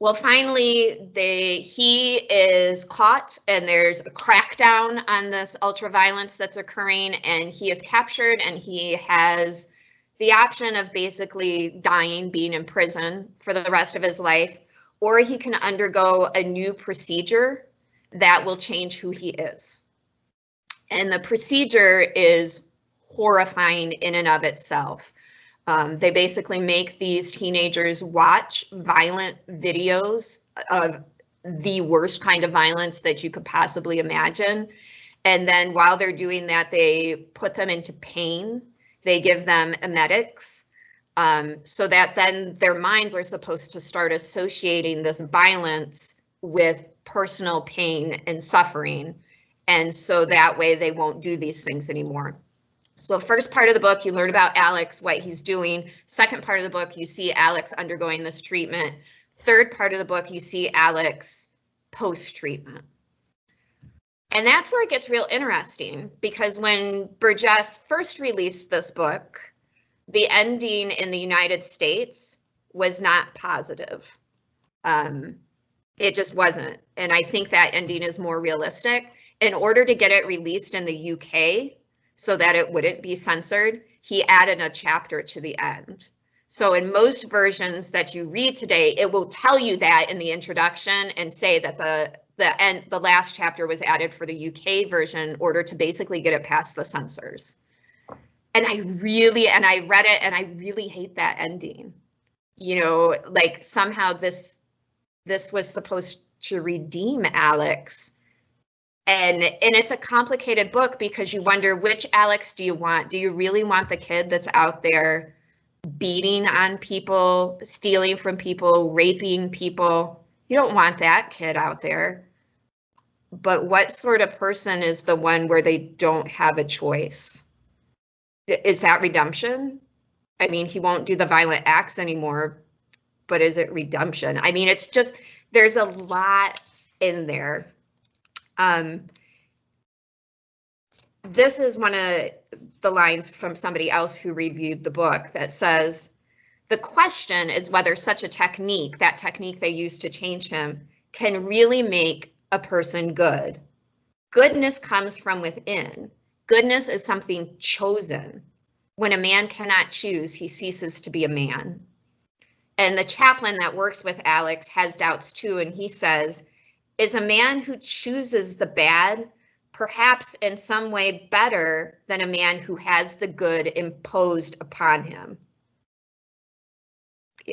Speaker 1: Well, finally, he is caught and there's a crackdown on this ultra-violence that's occurring, and he is captured and he has the option of basically dying, being in prison for the rest of his life, or he can undergo a new procedure that will change who he is. And the procedure is horrifying in and of itself. They basically make these teenagers watch violent videos of the worst kind of violence that you could possibly imagine. And then while they're doing that, they put them into pain. They give them emetics so that then their minds are supposed to start associating this violence with personal pain and suffering. And so that way they won't do these things anymore. So first part of the book, you learn about Alex, what he's doing. Second part of the book, you see Alex undergoing this treatment. Third part of the book, you see Alex post-treatment. And that's where it gets real interesting, because when Burgess first released this book, the ending in the United States was not positive. It just wasn't. And I think that ending is more realistic. In order to get it released in the UK, so that it wouldn't be censored, he added a chapter to the end. So in most versions that you read today, it will tell you that in the introduction and say that the last chapter was added for the UK version in order to basically get it past the censors. And I read it and I really hate that ending. You know, like somehow this was supposed to redeem Alex. And it's a complicated book because you wonder, which Alex do you want? Do you really want the kid that's out there beating on people, stealing from people, raping people? You don't want that kid out there. But what sort of person is the one where they don't have a choice? Is that redemption? I mean, he won't do the violent acts anymore, but is it redemption? I mean, it's just, there's a lot in there. This is one of the lines from somebody else who reviewed the book that says, The question is whether such a technique, that technique they use to change him, can really make a person good. Goodness comes from within. Goodness is something chosen. When a man cannot choose, he ceases to be a man. And the chaplain that works with Alex has doubts too, and he says, is a man who chooses the bad perhaps in some way better than a man who has the good imposed upon him?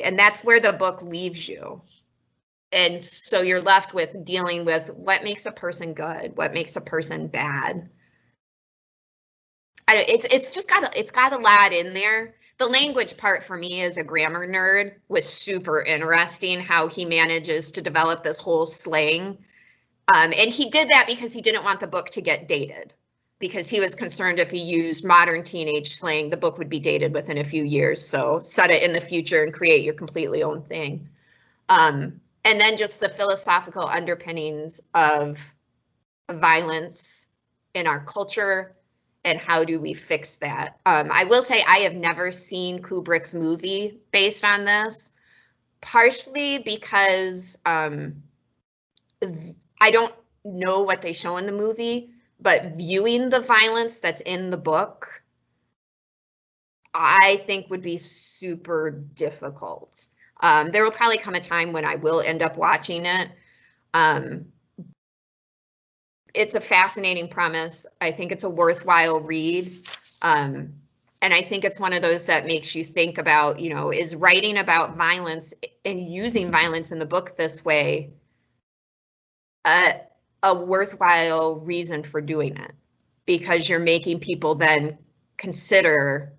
Speaker 1: And that's where the book leaves you. And so you're left with dealing with what makes a person good, what makes a person bad. It's got a lot in there. The language part for me as a grammar nerd was super interesting, how he manages to develop this whole slang. And he did that because he didn't want the book to get dated, because he was concerned if he used modern teenage slang, the book would be dated within a few years. So set it in the future and create your completely own thing. And then just the philosophical underpinnings of violence in our culture and how do we fix that. I will say I have never seen Kubrick's movie based on this, partially because I don't know what they show in the movie, but viewing the violence that's in the book, I think would be super difficult. There will probably come a time when I will end up watching it. It's a fascinating premise. I think it's a worthwhile read. And I think it's one of those that makes you think about, you know, is writing about violence and using violence in the book this way a worthwhile reason for doing it? Because you're making people then consider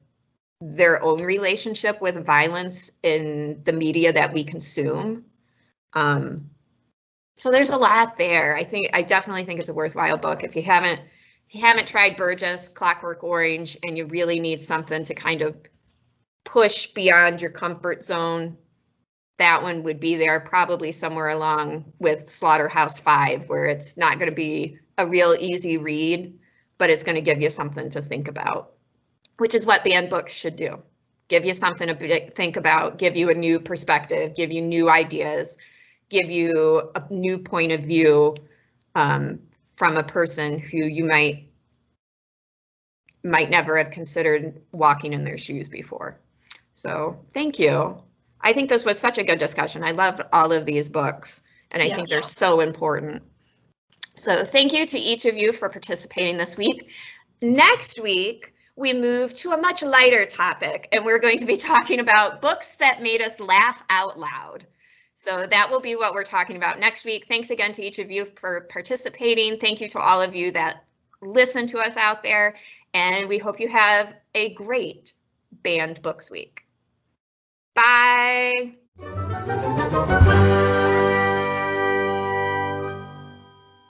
Speaker 1: their own relationship with violence in the media that we consume. So there's a lot there. I definitely think it's a worthwhile book. If you haven't tried Burgess, Clockwork Orange, and you really need something to kind of push beyond your comfort zone, that one would be there, probably somewhere along with Slaughterhouse-Five, where it's not going to be a real easy read, but it's going to give you something to think about, which is what banned books should do. Give you something to think about, give you a new perspective, give you new ideas, give you a new point of view from a person who you might never have considered walking in their shoes before. So thank you. I think this was such a good discussion. I love all of these books, and I think they're so important. So thank you to each of you for participating this week. Next week, we move to a much lighter topic, and we're going to be talking about books that made us laugh out loud. So that will be what we're talking about next week. Thanks again to each of you for participating. Thank you to all of you that listen to us out there, and we hope you have a great Banned Books Week. Bye.